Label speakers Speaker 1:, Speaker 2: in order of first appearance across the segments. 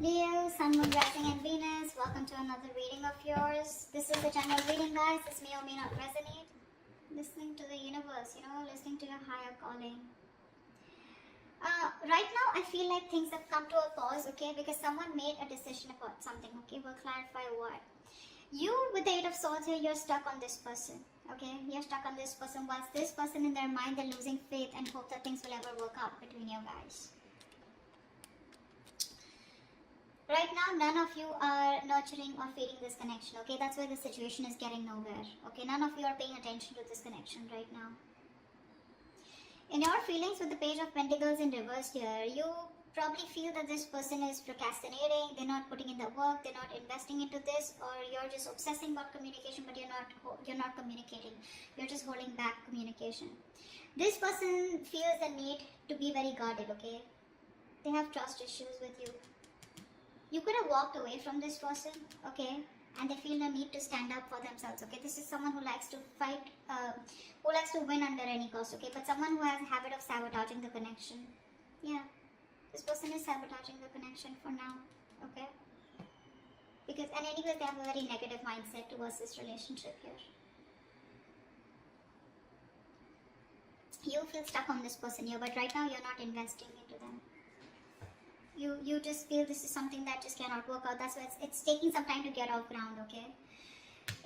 Speaker 1: Leo, Sun, Moon, Rising and Venus, welcome to another reading of yours. This is the general reading, guys. This may or may not resonate. Listening to the universe, listening to your higher calling. Right now, I feel like things have come to a pause, okay? Because someone made a decision about something, okay? We'll clarify what. You, with the Eight of Swords here, you're stuck on this person, okay? You're stuck on this person. Whilst this person in their mind, they're losing faith and hope that things will ever work out between you guys. Right now, none of you are nurturing or feeding this connection, okay? That's why the situation is getting nowhere, okay? None of you are paying attention to this connection right now. In your feelings with the Page of Pentacles in reverse here, you probably feel that this person is procrastinating, they're not putting in the work, they're not investing into this, or you're just obsessing about communication, but you're not communicating. You're just holding back communication. This person feels the need to be very guarded, okay? They have trust issues with you. You could have walked away from this person, okay, and they feel the need to stand up for themselves, okay. This is someone who likes to fight, who likes to win under any cost, okay, but someone who has a habit of sabotaging the connection. Yeah, this person is sabotaging the connection for now, okay, because, and anyways, they have a very negative mindset towards this relationship here. You feel stuck on this person here, but right now you're not investing into them. You just feel this is something that just cannot work out. That's why it's taking some time to get off ground, okay?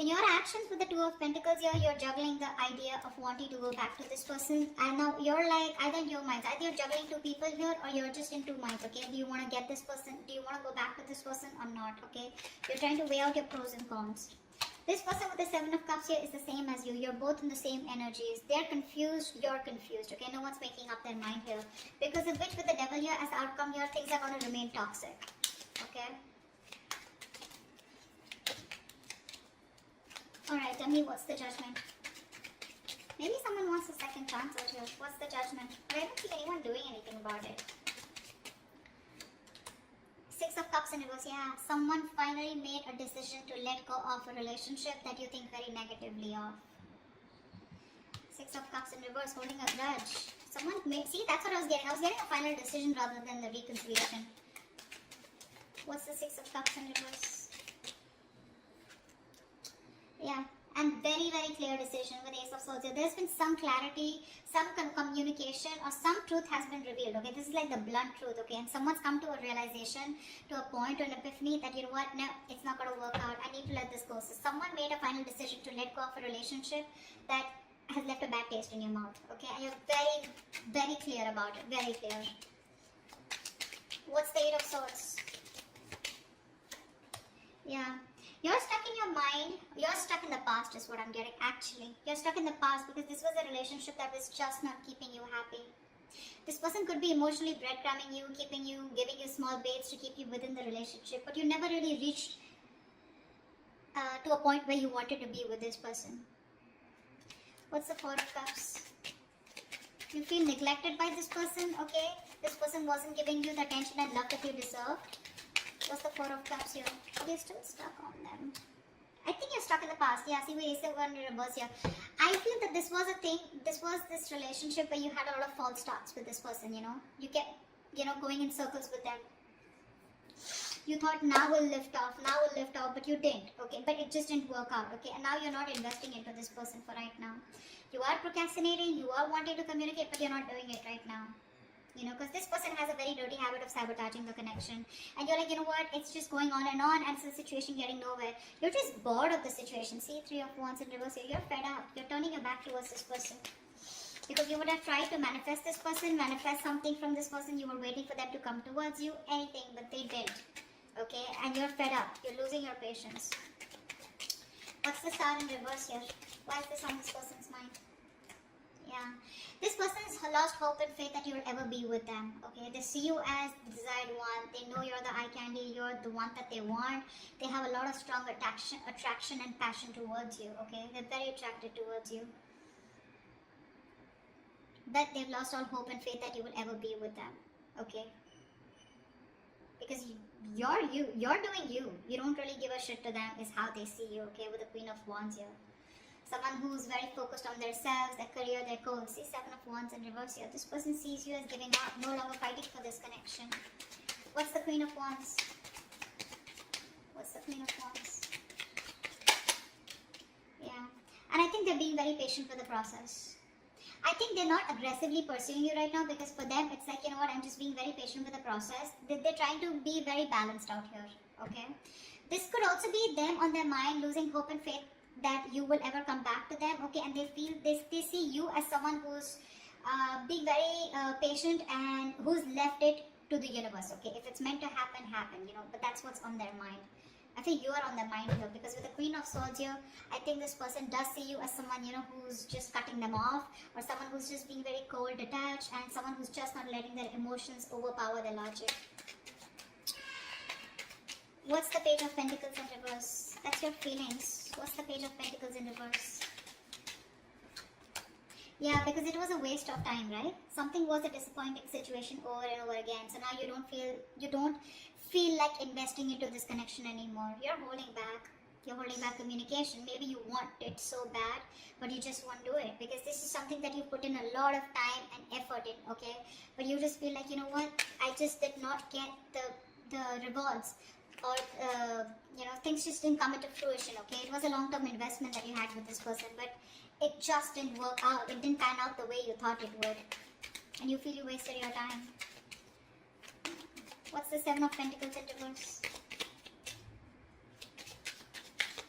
Speaker 1: In your actions with the Two of Pentacles here, you're juggling the idea of wanting to go back to this person. And now you're like, either in your minds, either you're juggling two people here or you're just in two minds, okay? Do you want to get this person? Do you want to go back to this person or not, okay? You're trying to weigh out your pros and cons. This person with the Seven of Cups here is the same as you. You're both in the same energies. They're confused, you're confused, okay? No one's making up their mind here. Because of which with the Devil here as outcome here, things are going to remain toxic, okay? Alright, tell me what's the judgment. Maybe someone wants a second chance out here. What's the judgment? But I don't see anyone doing anything about it. Six of Cups in reverse, yeah. Someone finally made a decision to let go of a relationship that you think very negatively of. Six of Cups in reverse, holding a grudge. Someone made, see, that's what I was getting. I was getting a final decision rather than the reconciliation. What's the Six of Cups in reverse? Yeah, and very, very clear decision with Ace of Swords. There's been some clarity, some communication, or some truth has been revealed, okay? This is like the blunt truth, okay? And someone's come to a realization, to a point, to an epiphany that, you know what, no, it's not going to work out. I need to let this go. So someone made a final decision to let go of a relationship that has left a bad taste in your mouth, okay? And you're very, very clear about it, very clear. What's the Eight of Swords? Yeah. You're stuck in your mind, you're stuck in the past is what I'm getting, actually. You're stuck in the past because this was a relationship that was just not keeping you happy. This person could be emotionally breadcrumbing you, keeping you, giving you small baits to keep you within the relationship, but you never really reached to a point where you wanted to be with this person. What's the Four of Cups? You feel neglected by this person, okay? This person wasn't giving you the attention and love that you deserved. What's the Four of Cups here? You're still stuck on them. I think you're stuck in the past. Yeah, see, we Ace of Wands in reverse here. I feel that this was a thing, this was this relationship where you had a lot of false starts with this person, you know. You kept, going in circles with them. You thought now we'll lift off, but you didn't, okay? But it just didn't work out, okay? And now you're not investing into this person for right now. You are procrastinating, you are wanting to communicate, but you're not doing it right now. Because this person has a very dirty habit of sabotaging the connection. And you're like, you know what, it's just going on, and it's the situation getting nowhere. You're just bored of the situation. See, Three of Wands in reverse here. You're fed up. You're turning your back towards this person. Because you would have tried to manifest this person, manifest something from this person. You were waiting for them to come towards you, anything, but they didn't. Okay, and you're fed up. You're losing your patience. What's the Star in reverse here? Why is this on this person's mind? Yeah, this person has lost hope and faith that you'll ever be with them, okay? They see you as the desired one. They know you're the eye candy. You're the one that they want. They have a lot of strong attraction and passion towards you, okay? They're very attracted towards you. But they've lost all hope and faith that you will ever be with them, okay? Because you're doing you. You don't really give a shit to them is how they see you, okay? With the Queen of Wands here. Someone who's very focused on themselves, their career, their goals. See, Seven of Wands in reverse here. This person sees you as giving up, no longer fighting for this connection. What's the Queen of Wands? What's the Queen of Wands? Yeah. And I think they're being very patient with the process. I think they're not aggressively pursuing you right now, because for them it's like, you know what, I'm just being very patient with the process. They're trying to be very balanced out here, okay? This could also be them on their mind losing hope and faith that you will ever come back to them, okay? And they feel, they see you as someone who's being very patient and who's left it to the universe, okay? If it's meant to happen, happen, you know, but that's what's on their mind. I think you are on their mind here, because with the Queen of Swords here, I think this person does see you as someone, you know, who's just cutting them off, or someone who's just being very cold, detached, and someone who's just not letting their emotions overpower their logic. What's the Page of Pentacles in reverse? That's your feelings. What's the Page of Pentacles in reverse? Yeah, because it was a waste of time, right? Something was a disappointing situation over and over again. So now you don't feel like investing into this connection anymore. You're holding back. You're holding back communication. Maybe you want it so bad, but you just won't do it, because this is something that you put in a lot of time and effort in, okay? But you just feel like, you know what? I just did not get the rewards, or you know, things just didn't come into fruition, okay? It was a long-term investment that you had with this person, but it just didn't work out. It didn't pan out the way you thought it would, and you feel you wasted your time. What's the Seven of Pentacles in reverse?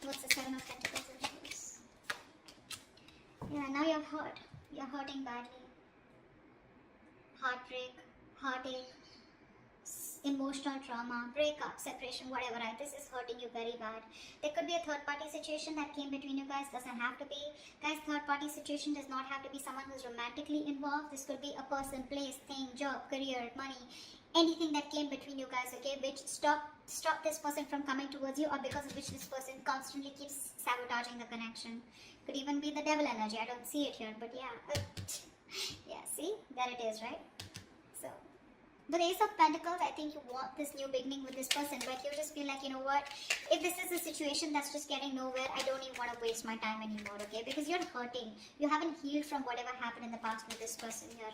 Speaker 1: What's the Seven of Pentacles in reverse? Yeah, now you're hurt. You're hurting badly. Heartbreak, heartache, emotional trauma, breakup, separation, whatever, right? This is hurting you very bad. There could be a third party situation that came between you guys. Doesn't have to be. Guys, third party situation does not have to be someone who's romantically involved. This could be a person, place, thing, job, career, money, anything that came between you guys, okay, which stop this person from coming towards you, or because of which this person constantly keeps sabotaging the connection. Could even be the devil energy. I don't see it here, but yeah. Yeah, see? There it is, right? So the Ace of Pentacles, I think you want this new beginning with this person, but you just feel like, you know what, if this is a situation that's just getting nowhere, I don't even want to waste my time anymore, okay? Because you're hurting. You haven't healed from whatever happened in the past with this person here.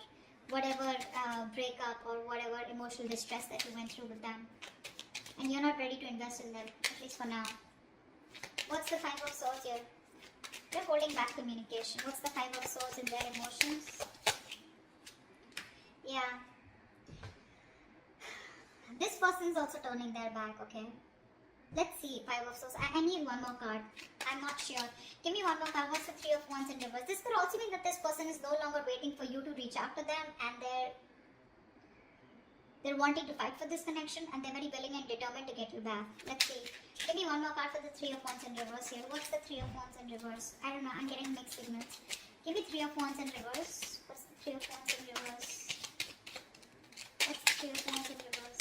Speaker 1: Whatever breakup or whatever emotional distress that you went through with them. And you're not ready to invest in them, at least for now. What's the Five of Swords here? They're holding back communication. What's the Five of Swords in their emotions? Yeah. This person is also turning their back, okay? Let's see, Five of Swords. I need one more card. I'm not sure. Give me one more card. What's the Three of Wands in reverse? This could also mean that this person is no longer waiting for you to reach out to them, and they're wanting to fight for this connection, and they're very willing and determined to get you back. Let's see. Give me one more card for the Three of Wands in reverse here. What's the Three of Wands in reverse? I don't know. I'm getting mixed signals. Give me Three of Wands in reverse. What's the Three of Wands in reverse? What's the Three of Wands in reverse?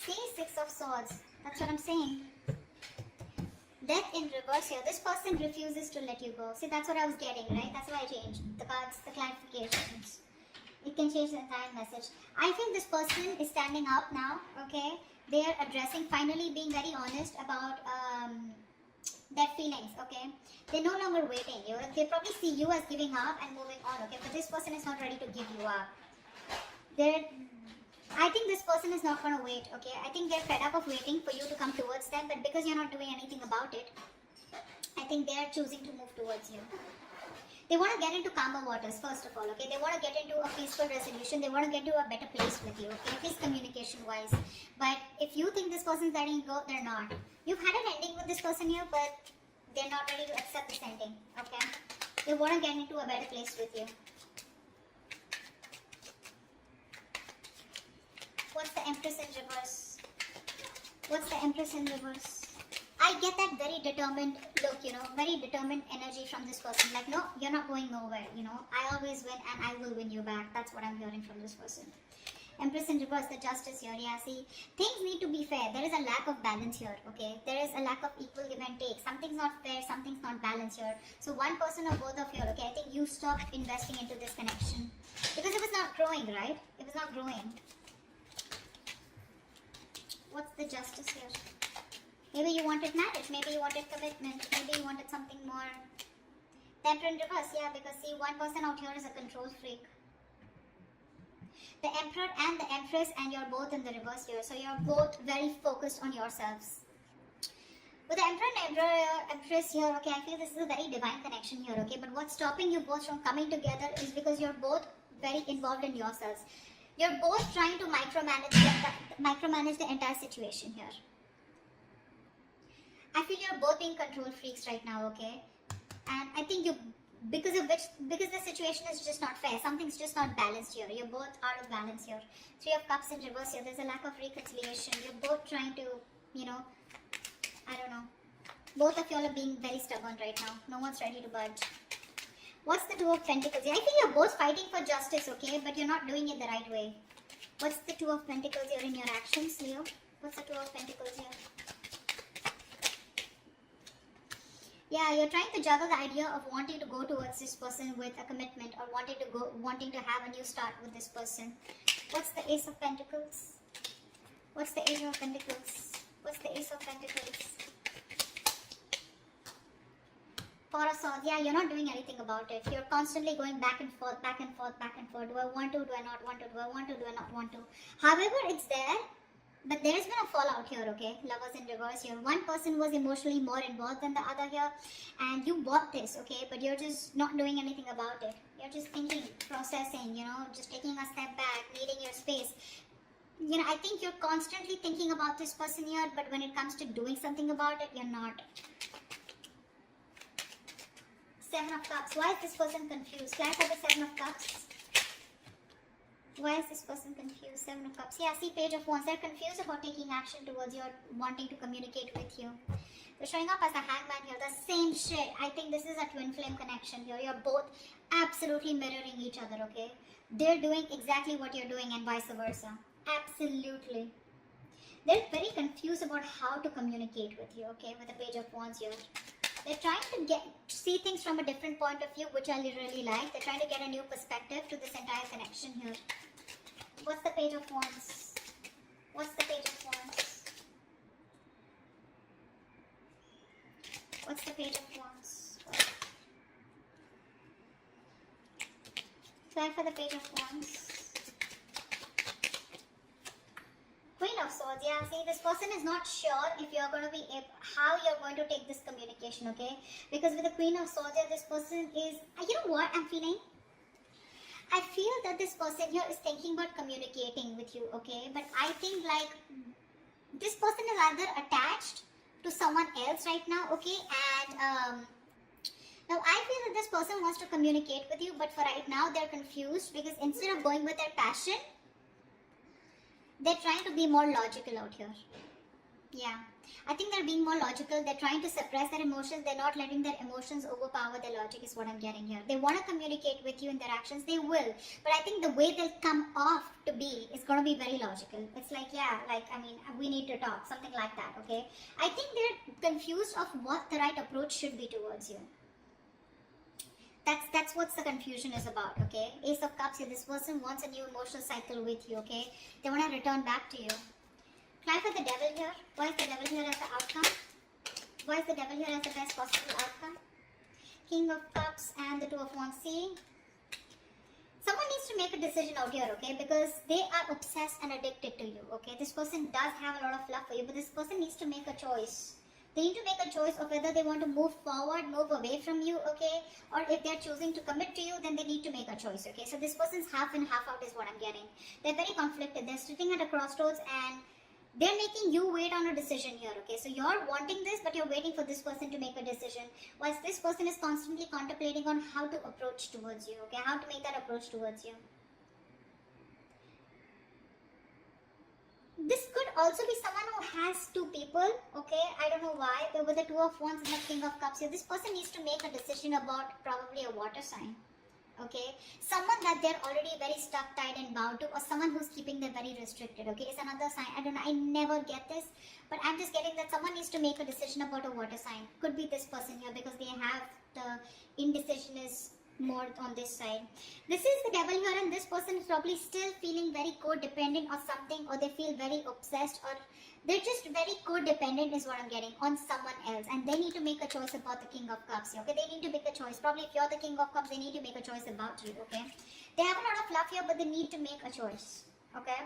Speaker 1: See, Six of Swords. That's what I'm saying. Death in reverse here. This person refuses to let you go. See, that's what I was getting, right? That's why I changed the cards, the clarifications. It can change the entire message. I think this person is standing up now, okay? They are addressing, finally being very honest about their feelings, okay? They're no longer waiting. They probably see you as giving up and moving on, okay? But this person is not ready to give you up. I think this person is not going to wait, okay? I think they're fed up of waiting for you to come towards them, but because you're not doing anything about it, I think they're choosing to move towards you. They want to get into calmer waters, first of all, okay? They want to get into a peaceful resolution. They want to get to a better place with you, okay? At least communication-wise. But if you think this person's letting you go, they're not. You've had an ending with this person here, but they're not ready to accept this ending, okay? They want to get into a better place with you. What's the Empress in reverse? What's the Empress in reverse? I get that very determined look, you know, very determined energy from this person. Like, no, you're not going nowhere, you know. I always win and I will win you back. That's what I'm hearing from this person. Empress in reverse, the Justice here. Yeah, see, things need to be fair. There is a lack of balance here, okay? There is a lack of equal give and take. Something's not fair, something's not balanced here. So one person or both of you, okay, I think you stop investing into this connection. Because it was not growing, right? It was not growing. What's the Justice here? Maybe you wanted marriage, maybe you wanted commitment, maybe you wanted something more. Temperance in reverse, yeah, because see, one person out here is a control freak. The Emperor and the Empress, and you're both in the reverse here. So you're both very focused on yourselves. With the Emperor and Empress here, okay, I feel this is a very divine connection here, okay. But what's stopping you both from coming together is because you're both very involved in yourselves. You're both trying to micromanage the entire situation here. I feel you're both being control freaks right now, okay. And I think because the situation is just not fair. Something's just not balanced here. You're both out of balance here. Three of Cups in reverse here. There's a lack of reconciliation. You're both trying to, I don't know. Both of y'all are being very stubborn right now. No one's ready to budge. What's the Two of Pentacles here? I feel you're both fighting for justice, okay? But you're not doing it the right way. What's the Two of Pentacles here in your actions, Leo? What's the Two of Pentacles here? Yeah, you're trying to juggle the idea of wanting to go towards this person with a commitment, or wanting to have a new start with this person. What's the Ace of Pentacles? What's the Ace of Pentacles? What's the Ace of Pentacles? Four of Swords. Yeah, you're not doing anything about it. You're constantly going back and forth, back and forth, back and forth. Do I want to? Do I not want to? Do I want to? Do I not want to? However, it's there. But there's been a fallout here, okay? Lovers in reverse here. One person was emotionally more involved than the other here. And you bought this, okay? But you're just not doing anything about it. You're just thinking, processing, just taking a step back, needing your space. I think you're constantly thinking about this person here. But when it comes to doing something about it, you're not. Seven of Cups. Why is this person confused? Clarify the Seven of Cups. Why is this person confused? Seven of Cups. Yeah, see, Page of Wands. They're confused about taking action towards you or wanting to communicate with you. They're showing up as a hangman here. The same shit. I think this is a twin flame connection here. You're both absolutely mirroring each other, okay? They're doing exactly what you're doing and vice versa. Absolutely. They're very confused about how to communicate with you, okay? With the Page of Wands here. They're trying to see things from a different point of view, which I really like. They're trying to get a new perspective to this entire connection here. What's the Page of Wands? What's the Page of Wands? What's the Page of Wands? Try for the Page of Wands. Queen of Swords. Yeah, see, this person is not sure if you're going to be how you're going to take this communication, okay? Because with the Queen of Swords, yeah, this person is, you know what I'm feeling? I feel that this person here is thinking about communicating with you, okay? But I think like this person is either attached to someone else right now, okay? And now I feel that this person wants to communicate with you, but for right now they're confused because instead of going with their passion, they're trying to be more logical out here. Yeah. I think they're being more logical. They're trying to suppress their emotions. They're not letting their emotions overpower their logic is what I'm getting here. They want to communicate with you in their actions. They will. But I think the way they'll come off to be is going to be very logical. It's like, yeah, like, I mean, we need to talk. Something like that, okay? I think they're confused of what the right approach should be towards you. That's what the confusion is about, okay? Ace of Cups here. This person wants a new emotional cycle with you, okay? They want to return back to you. Clarify the Devil here. Why is the Devil here as the outcome? Why is the Devil here as the best possible outcome? King of Cups and the Two of Wands. See? Someone needs to make a decision out here, okay? Because they are obsessed and addicted to you, okay? This person does have a lot of love for you, but this person needs to make a choice. They need to make a choice of whether they want to move forward, move away from you, okay? Or if they're choosing to commit to you, then they need to make a choice, okay? So this person's half and half out is what I'm getting. They're very conflicted. They're sitting at a crossroads and they're making you wait on a decision here, okay? So you're wanting this, but you're waiting for this person to make a decision. Whilst this person is constantly contemplating on how to approach towards you, okay? How to make that approach towards you. This could also be someone who has two people, okay? I don't know why, but with the Two of Wands and the King of Cups here, this person needs to make a decision about probably a water sign, okay? Someone that they're already very stuck, tied and bound to, or someone who's keeping them very restricted, okay? It's another sign. I don't know, I never get this, but I'm just getting that someone needs to make a decision about a water sign. Could be this person here because they have the indecision is more on this side. This is the devil here, and this person is probably still feeling very codependent or something, or they feel very obsessed, or they're just very codependent is what I'm getting on someone else, and they need to make a choice about the King of Cups. Okay, they need to make a choice. Probably if you're the King of Cups, they need to make a choice about you. Okay, they have a lot of love here, but they need to make a choice. Okay,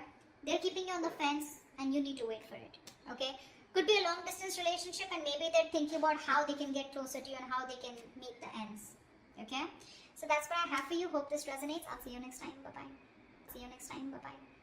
Speaker 1: they're keeping you on the fence, and you need to wait for it. Okay, could be a long distance relationship, and maybe they're thinking about how they can get closer to you and how they can meet the ends. Okay, so that's what I have for you. Hope this resonates. I'll see you next time. Bye bye. See you next time. Bye bye.